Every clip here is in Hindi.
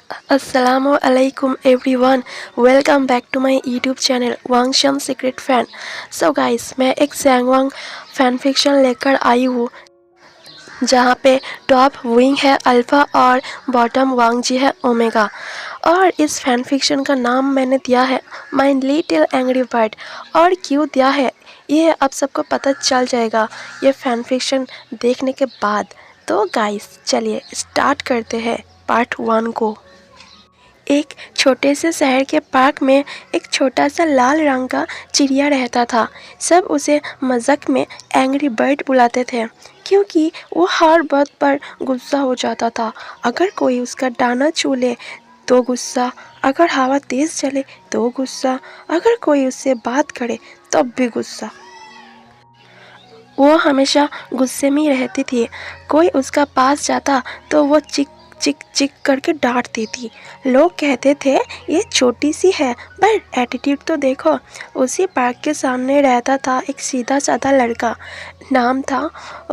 Assalamualaikum everyone, welcome back to my YouTube channel Wangsham secret fan. So guys, मैं एक सैंगवांग फैन फिक्शन लेकर आई हूँ जहाँ पे टॉप विंग है अल्फ़ा और बॉटम वांगजी है ओमेगा। और इस फैन फिक्शन का नाम मैंने दिया है माय लिटिल एंग्री बर्ड। और क्यों दिया है ये अब सबको पता चल जाएगा ये फैन फिक्शन देखने के बाद। तो गाइस चलिए स्टार्ट करते हैं पार्ट 1 को। एक छोटे से शहर के पार्क में एक छोटा सा लाल रंग का चिड़िया रहता था। सब उसे मजाक में एंग्री बर्ड बुलाते थे क्योंकि वो हर बात पर गुस्सा हो जाता था। अगर कोई उसका दाना छू ले तो गुस्सा, अगर हवा तेज चले तो गुस्सा, अगर कोई उससे बात करे तब भी गुस्सा। वो हमेशा गुस्से में ही रहती थी। कोई उसका पास जाता तो वो चिक चिक चिक करके डांटती थी। लोग कहते थे ये छोटी सी है पर एटीट्यूड तो देखो। उसी पार्क के सामने रहता था एक सीधा साधा लड़का। नाम था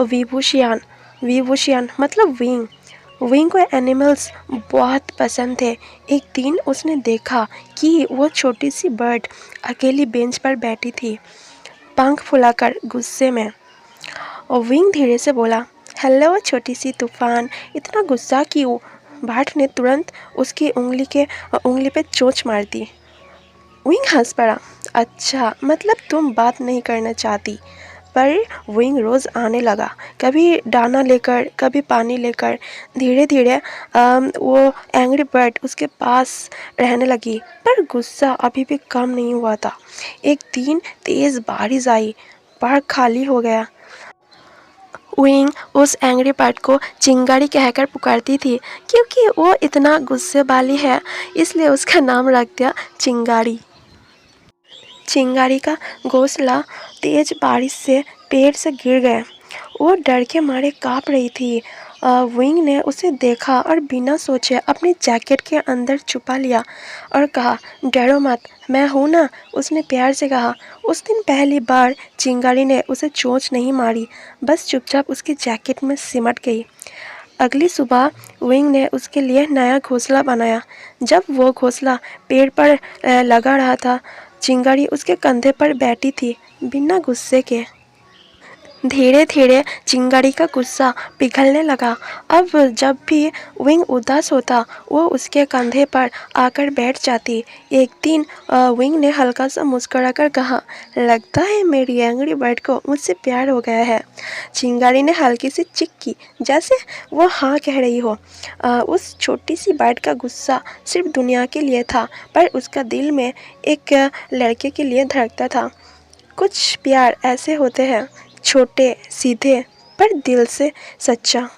विभूषियान। विभूषियान मतलब विंग। विंग को एनिमल्स बहुत पसंद थे। एक दिन उसने देखा कि वो छोटी सी बर्ड अकेली बेंच पर बैठी थी, पंख फुलाकर गुस्से में। और विंग धीरे से बोला, हेलो छोटी सी तूफान, इतना गुस्सा क्यों? बर्ड ने तुरंत उसकी उंगली पे चोंच मार दी। विंग हंस पड़ा। अच्छा, मतलब तुम बात नहीं करना चाहती। पर विंग रोज़ आने लगा, कभी दाना लेकर कभी पानी लेकर। धीरे धीरे वो एंग्री बर्ड उसके पास रहने लगी, पर गुस्सा अभी भी कम नहीं हुआ था। एक दिन तेज़ बारिश आई, पार्क खाली हो गया। विंग उस एंग्री बर्ड को चिंगारी कहकर पुकारती थी क्योंकि वो इतना गुस्से वाली है, इसलिए उसका नाम रख दिया चिंगारी। चिंगारी का घोंसला तेज बारिश से पेड़ से गिर गया। वो डर के मारे कांप रही थी। विंग ने उसे देखा और बिना सोचे अपनी जैकेट के अंदर छुपा लिया और कहा, डरो मत, मैं हूँ ना। उसने प्यार से कहा। उस दिन पहली बार चिंगारी ने उसे चोंच नहीं मारी, बस चुपचाप उसकी जैकेट में सिमट गई। अगली सुबह विंग ने उसके लिए नया घोंसला बनाया। जब वो घोंसला पेड़ पर लगा रहा था, चिंगारी उसके कंधे पर बैठी थी बिना गुस्से के। धीरे धीरे चिंगारी का गुस्सा पिघलने लगा। अब जब भी विंग उदास होता वो उसके कंधे पर आकर बैठ जाती। एक दिन विंग ने हल्का सा मुस्कुराकर कहा, लगता है मेरी एंग्री बर्ड को मुझसे प्यार हो गया है। चिंगारी ने हल्की सी चिक की, जैसे वो हाँ कह रही हो। उस छोटी सी बर्ड का गुस्सा सिर्फ दुनिया के लिए था, पर उसका दिल में एक लड़के के लिए धड़कता था। कुछ प्यार ऐसे होते हैं, छोटे सीधे पर दिल से सच्चा।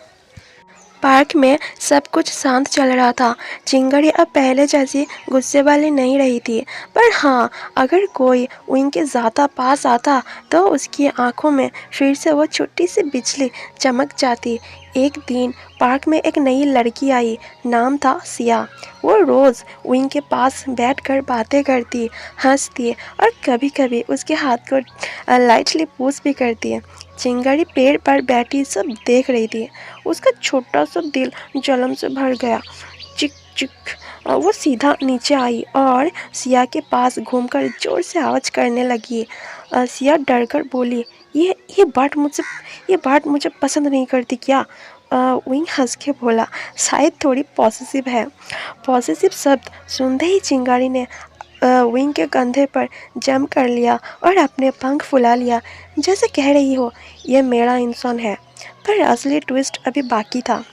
पार्क में सब कुछ शांत चल रहा था। चिंगारी अब पहले जैसी गुस्से वाली नहीं रही थी, पर हाँ, अगर कोई उनके ज़्यादा पास आता तो उसकी आंखों में फिर से वो छोटी सी बिजली चमक जाती। एक दिन पार्क में एक नई लड़की आई, नाम था सिया। वो रोज़ विंग के पास बैठकर बातें करती, हंसती और कभी कभी उसके हाथ को लाइटली पूछ भी करती है। चिंगारी पेड़ पर बैठी सब देख रही थी। उसका छोटा सा दिल जलन से भर गया। चिक चिक। वो सीधा नीचे आई और सिया के पास घूमकर जोर से आवाज़ करने लगी। सिया डरकर बोली, ये बात मुझे पसंद नहीं करती क्या? विंग हंस के बोला, शायद थोड़ी पॉसेसिव है। पॉसेसिव शब्द सुनते ही चिंगारी ने विंग के कंधे पर जम कर लिया और अपने पंख फुला लिया, जैसे कह रही हो, ये मेरा इंसान है। पर असली ट्विस्ट अभी बाकी था।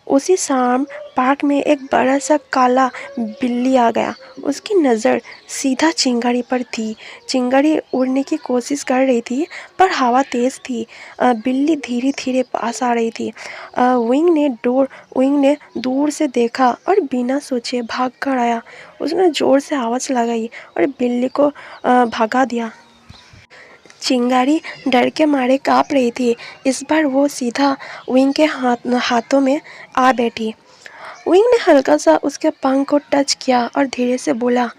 उसी शाम पार्क में एक बड़ा सा काला बिल्ली आ गया। उसकी नज़र सीधा चिंगारी पर थी। चिंगारी उड़ने की कोशिश कर रही थी, पर हवा तेज़ थी। बिल्ली धीरे धीरे पास आ रही थी। विंग ने दूर से देखा और बिना सोचे भाग कर आया। उसने ज़ोर से आवाज़ लगाई और बिल्ली को भगा दिया। चिंगारी डर के मारे काँप रही थी। इस बार वो सीधा विंग के हाथों में आ बैठी। विंग ने हल्का सा उसके पंख को टच किया और धीरे से बोला,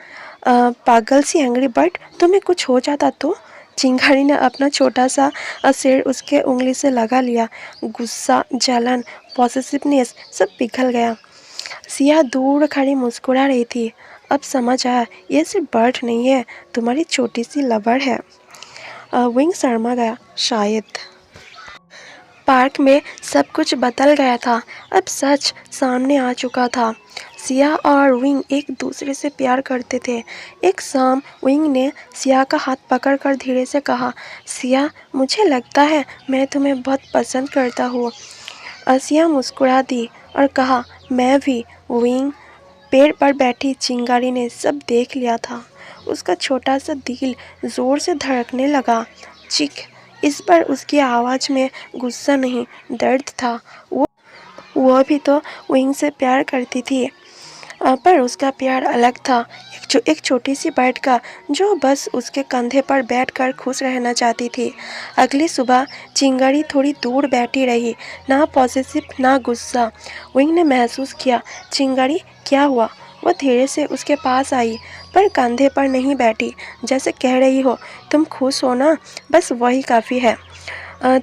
पागल सी एंग्री बर्ड, तुम्हें कुछ हो जाता तो? चिंगारी ने अपना छोटा सा सिर उसके उंगली से लगा लिया। गुस्सा, जलन, पॉसेसिवनेस सब पिघल गया। सिया दूर खड़ी मुस्कुरा रही थी। अब समझ आया, ये सिर्फ बर्ड नहीं है, तुम्हारी छोटी सी लवर है। विंग शर्मा गया। शायद पार्क में सब कुछ बदल गया था। अब सच सामने आ चुका था। सिया और विंग एक दूसरे से प्यार करते थे। एक शाम विंग ने सिया का हाथ पकड़कर धीरे से कहा, सिया, मुझे लगता है मैं तुम्हें बहुत पसंद करता हूँ। सिया मुस्कुरा दी और कहा, मैं भी। विंग पेड़ पर बैठी चिंगारी ने सब देख लिया था। उसका छोटा सा दिल जोर से धड़कने लगा। चिक, इस बार उसकी आवाज़ में गुस्सा नहीं, दर्द था। वो भी तो विंग से प्यार करती थी, पर उसका प्यार अलग था। एक छोटी सी बर्ड का जो बस उसके कंधे पर बैठकर खुश रहना चाहती थी। अगली सुबह चिंगारी थोड़ी दूर बैठी रही, ना पॉसेसिव ना गुस्सा। विंग ने महसूस किया, चिंगारी क्या हुआ? वो धीरे से उसके पास आई, पर कंधे पर नहीं बैठी, जैसे कह रही हो, तुम खुश हो ना, बस वही काफ़ी है।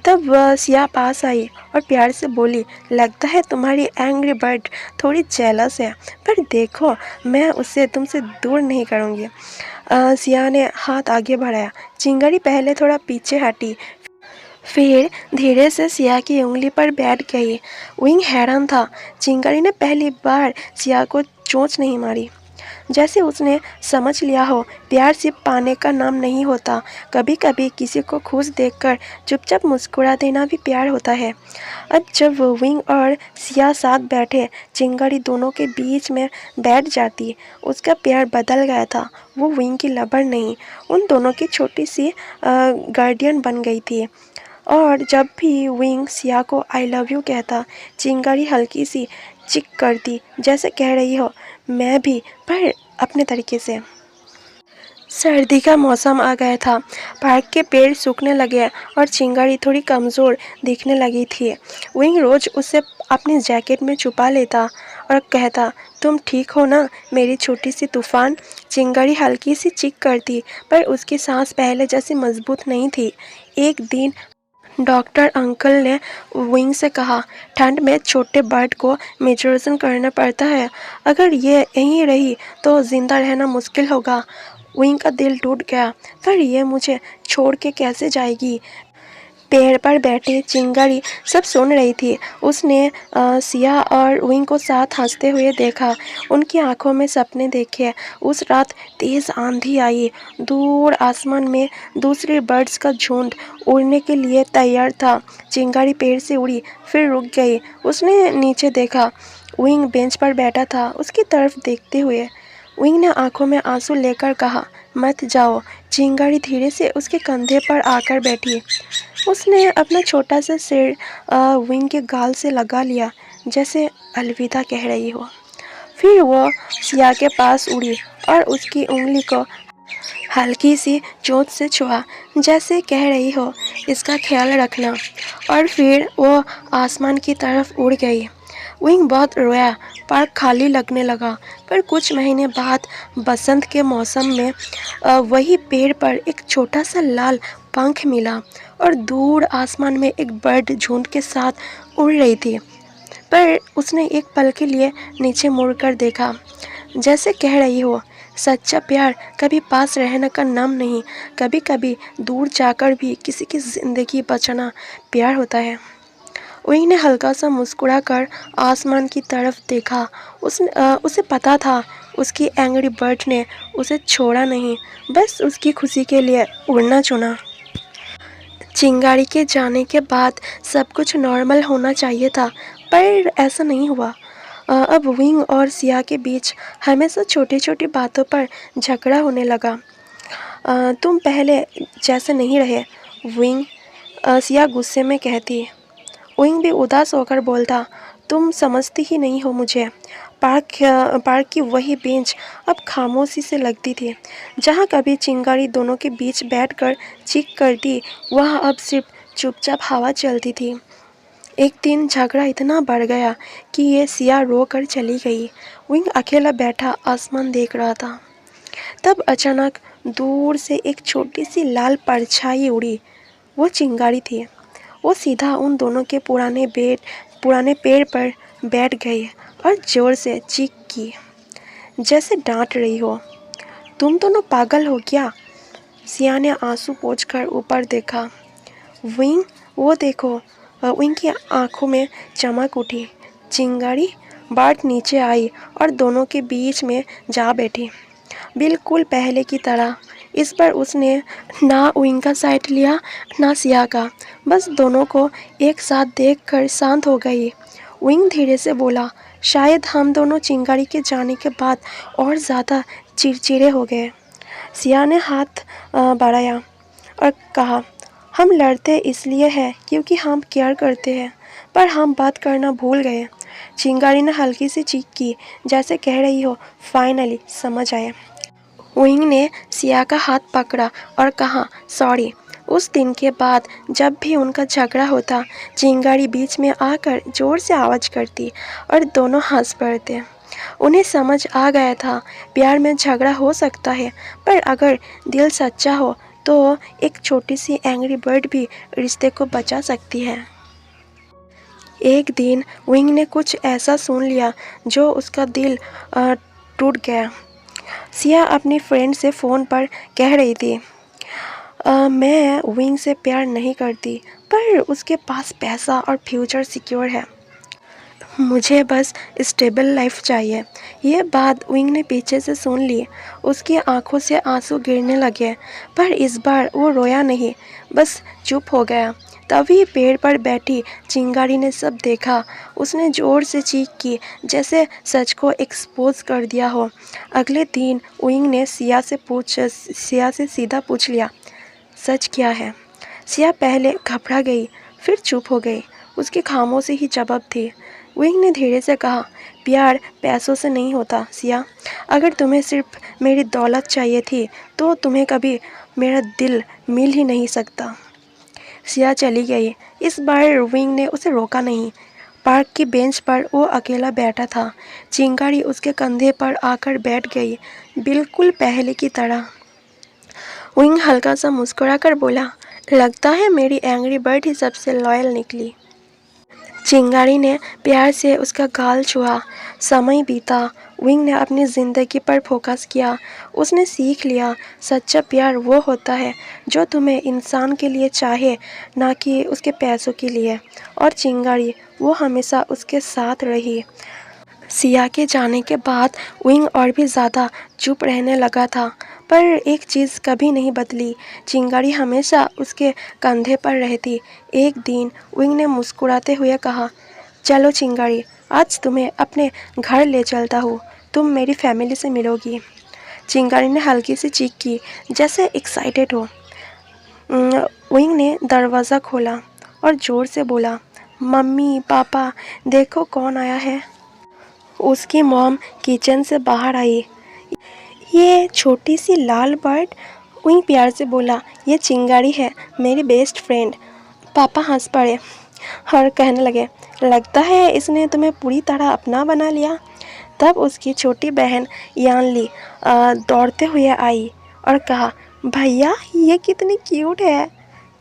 तब वह सिया पास आई और प्यार से बोली, लगता है तुम्हारी एंग्री बर्ड थोड़ी जेलस है, पर देखो मैं उसे तुमसे दूर नहीं करूँगी। सिया ने हाथ आगे बढ़ाया। चिंगारी पहले थोड़ा पीछे हटी, फिर धीरे से सिया की उंगली पर बैठ गई। विंग हैरान था। चिंगारी ने पहली बार सिया को चोंच नहीं मारी, जैसे उसने समझ लिया हो, प्यार सिर्फ पाने का नाम नहीं होता। कभी कभी किसी को खुश देखकर चुपचाप मुस्कुरा देना भी प्यार होता है। अब जब विंग और सिया साथ बैठे, चिंगारी दोनों के बीच में बैठ जाती। उसका प्यार बदल गया था। वो विंग की लवर नहीं, उन दोनों की छोटी सी गार्डियन बन गई थी। और जब भी विंग सिया को आई लव यू कहता, चिंगारी हल्की सी चिक करती, जैसे कह रही हो, मैं भी, पर अपने तरीके से। सर्दी का मौसम आ गया था। पार्क के पेड़ सूखने लगे और चिंगारी थोड़ी कमज़ोर दिखने लगी थी। विंग रोज़ उसे अपनी जैकेट में छुपा लेता और कहता, तुम ठीक हो ना मेरी छोटी सी तूफान? चिंगारी हल्की सी चीख करती, पर उसकी सांस पहले जैसी मजबूत नहीं थी। एक दिन डॉक्टर अंकल ने विंग से कहा, ठंड में छोटे बर्ड को मेचुरेशन करना पड़ता है। अगर ये यहीं रही तो जिंदा रहना मुश्किल होगा। विंग का दिल टूट गया, पर यह मुझे छोड़ के कैसे जाएगी? पेड़ पर बैठी चिंगारी सब सुन रही थी। उसने सिया और विंग को साथ हंसते हुए देखा। उनकी आंखों में सपने देखे। उस रात तेज आंधी आई। दूर आसमान में दूसरे बर्ड्स का झुंड उड़ने के लिए तैयार था। चिंगारी पेड़ से उड़ी, फिर रुक गई। उसने नीचे देखा। विंग बेंच पर बैठा था, उसकी तरफ देखते हुए। विंग ने आंखों में आंसू लेकर कहा, मत जाओ। चिंगारी धीरे से उसके कंधे पर आकर बैठी। उसने अपना छोटा सा सिर विंग के गाल से लगा लिया, जैसे अलविदा कह रही हो। फिर वो सिया के पास उड़ी और उसकी उंगली को हल्की सी चोट से छुआ, जैसे कह रही हो, इसका ख्याल रखना। और फिर वो आसमान की तरफ उड़ गई। विंग बहुत रोया। पार्क खाली लगने लगा। पर कुछ महीने बाद बसंत के मौसम में वही पेड़ पर एक छोटा सा लाल पंख मिला और दूर आसमान में एक बर्ड झुंड के साथ उड़ रही थी। पर उसने एक पल के लिए नीचे मुड़कर देखा, जैसे कह रही हो, सच्चा प्यार कभी पास रहने का नाम नहीं, कभी कभी दूर जाकर भी किसी की जिंदगी बचाना प्यार होता है। विंग ने हल्का सा मुस्कुराकर आसमान की तरफ देखा। उसे पता था उसकी एंग्री बर्ड ने उसे छोड़ा नहीं, बस उसकी खुशी के लिए उड़ना चुना। चिंगारी के जाने के बाद सब कुछ नॉर्मल होना चाहिए था, पर ऐसा नहीं हुआ। अब विंग और सिया के बीच हमेशा छोटी छोटी बातों पर झगड़ा होने लगा। तुम पहले जैसे नहीं रहे विंग, सिया गुस्से में कहती। विंग भी उदास होकर बोलता, तुम समझती ही नहीं हो मुझे। पार्क की वही बेंच अब खामोशी से लगती थी। जहाँ कभी चिंगारी दोनों के बीच बैठकर चीख करती, वहाँ अब सिर्फ चुपचाप हवा चलती थी। एक दिन झगड़ा इतना बढ़ गया कि ये सिया रो कर चली गई। विंग अकेला बैठा आसमान देख रहा था। तब अचानक दूर से एक छोटी सी लाल परछाई उड़ी। वो चिंगारी थी। वो सीधा उन दोनों के पुराने पेड़ पर बैठ गई। और ज़ोर से चीख की, जैसे डांट रही हो। तुम दोनों पागल हो क्या? सिया ने आंसू पोंछकर ऊपर देखा। विंग, वो देखो। विंग की आंखों में चमक उठी। चिंगारी बार्ट नीचे आई और दोनों के बीच में जा बैठी, बिल्कुल पहले की तरह। इस पर उसने ना विंग का साइड लिया ना सिया का, बस दोनों को एक साथ देखकर शांत हो गई। विंग धीरे से बोला, शायद हम दोनों चिंगारी के जाने के बाद और ज़्यादा चिड़चिड़े हो गए। सिया ने हाथ बढ़ाया और कहा, हम लड़ते इसलिए है क्योंकि हम केयर करते हैं, पर हम बात करना भूल गए। चिंगारी ने हल्की सी चीख की, जैसे कह रही हो, फाइनली समझ आया। विंग ने सिया का हाथ पकड़ा और कहा, सॉरी। उस दिन के बाद जब भी उनका झगड़ा होता, चिंगारी बीच में आकर जोर से आवाज़ करती और दोनों हंस पड़ते। उन्हें समझ आ गया था, प्यार में झगड़ा हो सकता है, पर अगर दिल सच्चा हो तो एक छोटी सी एंग्री बर्ड भी रिश्ते को बचा सकती है। एक दिन विंग ने कुछ ऐसा सुन लिया जो उसका दिल टूट गया। सिया अपनी फ्रेंड से फ़ोन पर कह रही थी, मैं विंग से प्यार नहीं करती, पर उसके पास पैसा और फ्यूचर सिक्योर है। मुझे बस स्टेबल लाइफ चाहिए। ये बात विंग ने पीछे से सुन ली। उसकी आंखों से आंसू गिरने लगे, पर इस बार वो रोया नहीं, बस चुप हो गया। तभी पेड़ पर बैठी चिंगारी ने सब देखा। उसने ज़ोर से चीख की, जैसे सच को एक्सपोज कर दिया हो। अगले दिन विंग ने सिया से सीधा पूछ लिया, सच क्या है? सिया पहले घबरा गई, फिर चुप हो गई। उसकी खामोशी ही जवाब थी। विंग ने धीरे से कहा, प्यार पैसों से नहीं होता सिया। अगर तुम्हें सिर्फ मेरी दौलत चाहिए थी तो तुम्हें कभी मेरा दिल मिल ही नहीं सकता। सिया चली गई। इस बार विंग ने उसे रोका नहीं। पार्क की बेंच पर वो अकेला बैठा था। चिंगारी उसके कंधे पर आकर बैठ गई, बिल्कुल पहले की तरह। विंग हल्का सा मुस्कुराकर बोला, लगता है मेरी एंग्री बर्ड ही सबसे लॉयल निकली। चिंगारी ने प्यार से उसका गाल छुआ। समय बीता। विंग ने अपनी ज़िंदगी पर फोकस किया। उसने सीख लिया, सच्चा प्यार वो होता है जो तुम्हें इंसान के लिए चाहे, ना कि उसके पैसों के लिए। और चिंगारी वो हमेशा उसके साथ रही। सिया के जाने के बाद विंग और भी ज़्यादा चुप रहने लगा था, पर एक चीज़ कभी नहीं बदली, चिंगारी हमेशा उसके कंधे पर रहती। एक दिन विंग ने मुस्कुराते हुए कहा, चलो चिंगारी, आज तुम्हें अपने घर ले चलता हूँ, तुम मेरी फैमिली से मिलोगी। चिंगारी ने हल्की सी चीख की, जैसे एक्साइटेड हो। विंग ने दरवाज़ा खोला और ज़ोर से बोला, मम्मी पापा देखो कौन आया है। उसकी मॉम किचन से बाहर आई। ये छोटी सी लाल बर्ड? विंग प्यार से बोला, ये चिंगारी है, मेरी बेस्ट फ्रेंड। पापा हंस पड़े और कहने लगे, लगता है इसने तुम्हें पूरी तरह अपना बना लिया। तब उसकी छोटी बहन यानली दौड़ते हुए आई और कहा, भैया ये कितनी क्यूट है।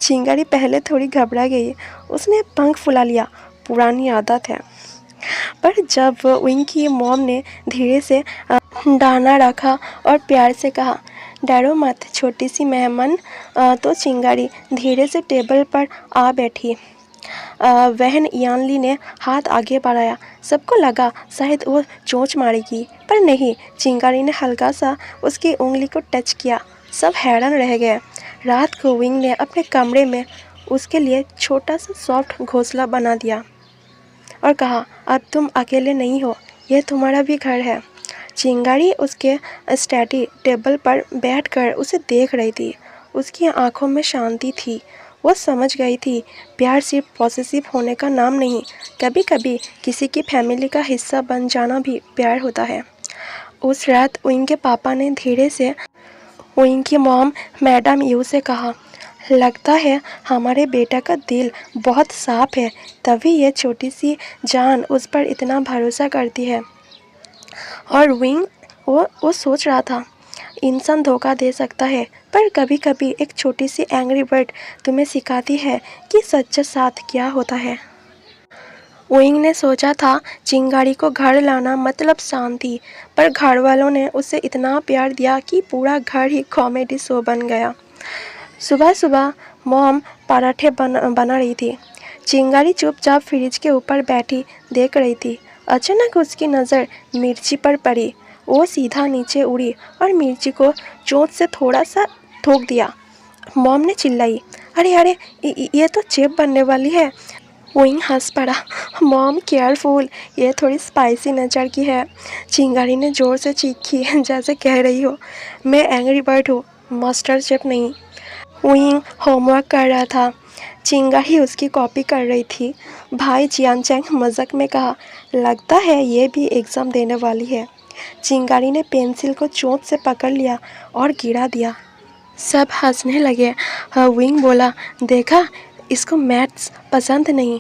चिंगारी पहले थोड़ी घबरा गई। उसने पंख फुला लिया, पुरानी आदत है। पर जब विंग की मॉम ने धीरे से दाना रखा और प्यार से कहा, डरो मत छोटी सी मेहमान, तो चिंगारी धीरे से टेबल पर आ बैठी। बहन यानली ने हाथ आगे बढ़ाया। सबको लगा शायद वो चोंच मारेगी, पर नहीं, चिंगारी ने हल्का सा उसकी उंगली को टच किया। सब हैरान रह गए। रात को विंग ने अपने कमरे में उसके लिए छोटा सा सॉफ्ट घोंसला बना दिया और कहा, अब तुम अकेले नहीं हो, यह तुम्हारा भी घर है। चिंगारी उसके स्टडी टेबल पर बैठकर उसे देख रही थी। उसकी आंखों में शांति थी। वो समझ गई थी, प्यार सिर्फ पॉसेसिव होने का नाम नहीं, कभी कभी किसी की फैमिली का हिस्सा बन जाना भी प्यार होता है। उस रात विंग के पापा ने धीरे से विंग की मॉम मैडम यू से कहा, लगता है हमारे बेटा का दिल बहुत साफ है, तभी ये छोटी सी जान उस पर इतना भरोसा करती है। और विंग वो सोच रहा था, इंसान धोखा दे सकता है, पर कभी कभी एक छोटी सी एंग्री बर्ड तुम्हें सिखाती है कि सच्चा साथ क्या होता है। विंग ने सोचा था चिंगारी को घर लाना मतलब शांति, पर घर वालों ने उसे इतना प्यार दिया कि पूरा घर ही कॉमेडी शो बन गया। सुबह सुबह मॉम पराठे बना रही थी। चिंगारी चुपचाप फ्रिज के ऊपर बैठी देख रही थी। अचानक उसकी नज़र मिर्ची पर पड़ी। वो सीधा नीचे उड़ी और मिर्ची को चोंच से थोड़ा सा ठोक दिया। मॉम ने चिल्लाई, अरे अरे, ये तो चिप बनने वाली है। विंग हंस पड़ा। मॉम केयरफुल, ये थोड़ी स्पाइसी नेचर की है। चिंगारी ने ज़ोर से चीखी जैसे कह रही हो, मैं एंग्री बर्ड हूँ, मास्टर शेफ नहीं। विंग होमवर्क कर रहा था। चिंगारी उसकी कॉपी कर रही थी। भाई जियानचैंग मजाक में कहा, लगता है ये भी एग्ज़ाम देने वाली है। चिंगारी ने पेंसिल को चोंच से पकड़ लिया और गिरा दिया। सब हंसने लगे। विंग बोला, देखा, इसको मैथ्स पसंद नहीं।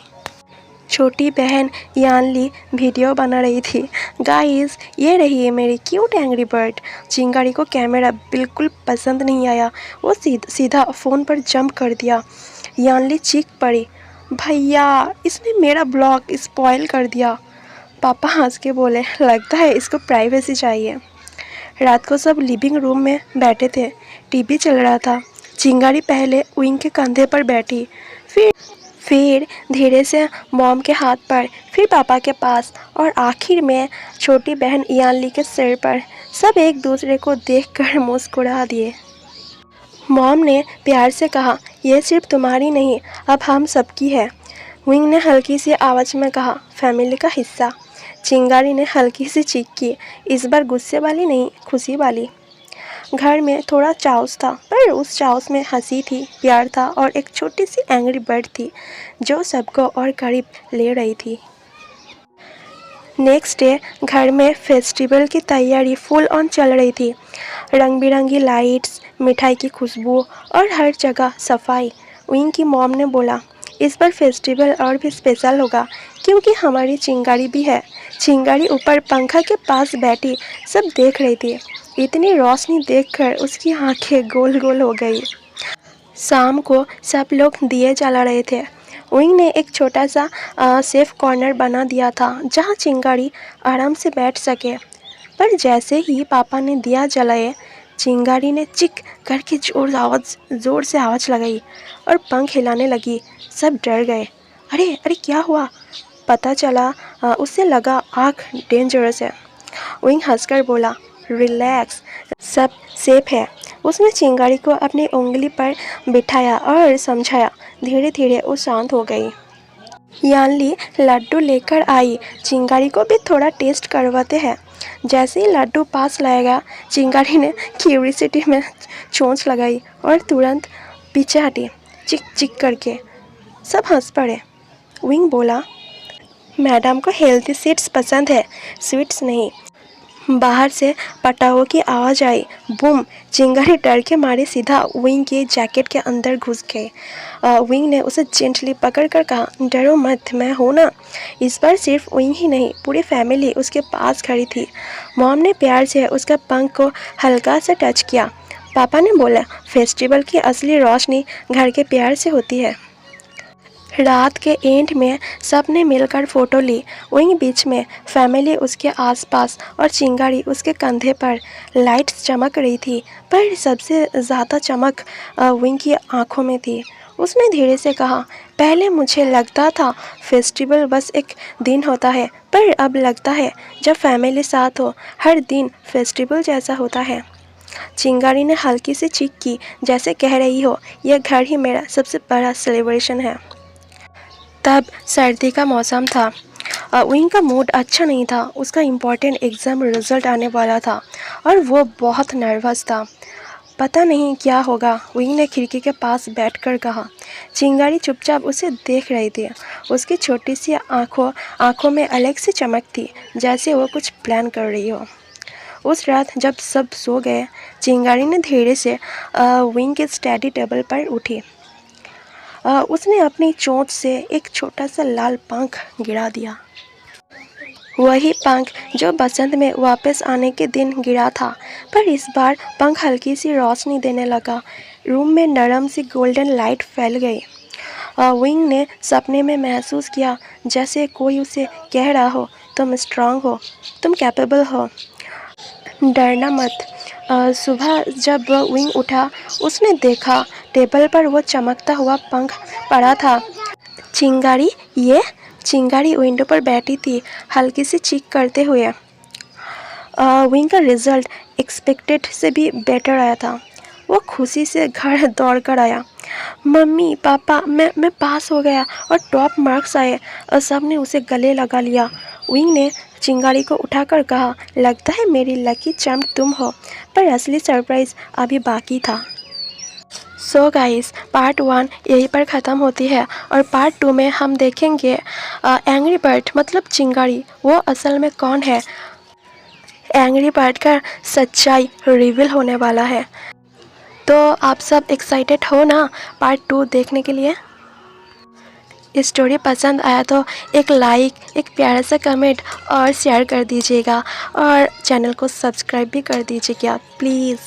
छोटी बहन यानली वीडियो बना रही थी। गाइस, ये रही है मेरी क्यूट एंग्री बर्ड। चिंगारी को कैमरा बिल्कुल पसंद नहीं आया। वो सीधा फ़ोन पर जंप कर दिया। यानली चीख पड़ी, भैया, इसने मेरा ब्लॉग स्पॉइल कर दिया। पापा हंस के बोले, लगता है इसको प्राइवेसी चाहिए। रात को सब लिविंग रूम में बैठे थे। टीवी चल रहा था। चिंगारी पहले विंग के कंधे पर बैठी, फिर धीरे से मॉम के हाथ पर, फिर पापा के पास और आखिर में छोटी बहन यानली के सिर पर। सब एक दूसरे को देखकर मुस्कुरा दिए। मॉम ने प्यार से कहा, यह सिर्फ तुम्हारी नहीं, अब हम सबकी है। विंग ने हल्की सी आवाज़ में कहा, फैमिली का हिस्सा। चिंगारी ने हल्की सी चीख की, इस बार गुस्से वाली नहीं, खुशी वाली। घर में थोड़ा चाउस था, पर उस चाउस में हंसी थी, प्यार था और एक छोटी सी एंग्री बर्ड थी जो सबको और करीब ले रही थी। नेक्स्ट डे घर में फेस्टिवल की तैयारी फुल ऑन चल रही थी। रंग बिरंगी लाइट्स, मिठाई की खुशबू और हर जगह सफाई। विंग की मॉम ने बोला, इस बार फेस्टिवल और भी स्पेशल होगा क्योंकि हमारी चिंगारी भी है। चिंगारी ऊपर पंखा के पास बैठी सब देख रही थी। इतनी रोशनी देखकर उसकी आंखें गोल गोल हो गई। शाम को सब लोग दिए जला रहे थे। विंग ने एक छोटा सा सेफ कॉर्नर बना दिया था जहां चिंगारी आराम से बैठ सके। पर जैसे ही पापा ने दिया जलाए, चिंगारी ने चिक करके जोर से आवाज़ लगाई और पंख हिलाने लगी। सब डर गए। अरे अरे, क्या हुआ? पता चला उससे लगा आग डेंजरस है। विंग हंसकर बोला, रिलैक्स, सब सेफ है। उसने चिंगारी को अपनी उंगली पर बिठाया और समझाया। धीरे धीरे वो शांत हो गई। यानली लड्डू लेकर आई। चिंगारी को भी थोड़ा टेस्ट करवाते हैं। जैसे ही लड्डू पास लाएगा, चिंगारी ने क्यूरियोसिटी में चोंच लगाई और तुरंत पीछे हटी, चिक चिक करके। सब हंस पड़े। विंग बोला, मैडम को हेल्दी स्वीट्स पसंद है, स्वीट्स नहीं। बाहर से पटाखों की आवाज़ आई। बूम! चिंगारी डर के मारे सीधा विंग के जैकेट के अंदर घुस गए। विंग ने उसे जेंटली पकड़कर कहा, डरो मत, मैं हूँ ना। इस बार सिर्फ विंग ही नहीं, पूरी फैमिली उसके पास खड़ी थी। मॉम ने प्यार से उसका पंख को हल्का सा टच किया। पापा ने बोला, फेस्टिवल की असली रोशनी घर के प्यार से होती है। रात के एंड में सब ने मिलकर फ़ोटो ली। विंग बीच में, फैमिली उसके आसपास और चिंगारी उसके कंधे पर। लाइट्स चमक रही थी, पर सबसे ज़्यादा चमक विंग की आंखों में थी। उसने धीरे से कहा, पहले मुझे लगता था फेस्टिवल बस एक दिन होता है, पर अब लगता है जब फैमिली साथ हो, हर दिन फेस्टिवल जैसा होता है। चिंगारी ने हल्की सी चीख की, जैसे कह रही हो, यह घर ही मेरा सबसे बड़ा सेलिब्रेशन है। तब सर्दी का मौसम था। विंग का मूड अच्छा नहीं था। उसका इम्पोर्टेंट एग्ज़ाम रिज़ल्ट आने वाला था और वो बहुत नर्वस था। पता नहीं क्या होगा, विंग ने खिड़की के पास बैठकर कहा। चिंगारी चुपचाप उसे देख रही थी। उसकी छोटी सी आँखों में अलग सी चमक थी, जैसे वो कुछ प्लान कर रही हो। उस रात जब सब सो गए, चिंगारी ने धीरे से विंग के स्टडी टेबल पर उठी। उसने अपनी चोंच से एक छोटा सा लाल पंख गिरा दिया। वही पंख जो बसंत में वापस आने के दिन गिरा था, पर इस बार पंख हल्की सी रोशनी देने लगा। रूम में नरम सी गोल्डन लाइट फैल गई। विंग ने सपने में महसूस किया जैसे कोई उसे कह रहा हो, तुम स्ट्रांग हो, तुम कैपेबल हो, डरना मत। सुबह जब विंग उठा, उसने देखा टेबल पर वो चमकता हुआ पंख पड़ा था। चिंगारी, ये चिंगारी विंडो पर बैठी थी, हल्की सी चीख करते हुए। विंग का रिजल्ट एक्सपेक्टेड से भी बेटर आया था। वो खुशी से घर दौड़ कर आया। मम्मी पापा, मैं पास हो गया और टॉप मार्क्स आए। और सब ने उसे गले लगा लिया। विंग ने चिंगारी को उठाकर कहा, लगता है मेरी लकी चार्म तुम हो। पर असली सरप्राइज अभी बाकी था। सो गाइस, पार्ट 1 यहीं पर ख़त्म होती है और पार्ट 2 में हम देखेंगे एंग्री बर्ड मतलब चिंगारी वो असल में कौन है। एंग्री बर्ड का सच्चाई रिवील होने वाला है। तो आप सब एक्साइटेड हो ना पार्ट 2 देखने के लिए? स्टोरी पसंद आया तो एक लाइक, एक प्यारा सा कमेंट और शेयर कर दीजिएगा और चैनल को सब्सक्राइब भी कर दीजिएगा प्लीज़।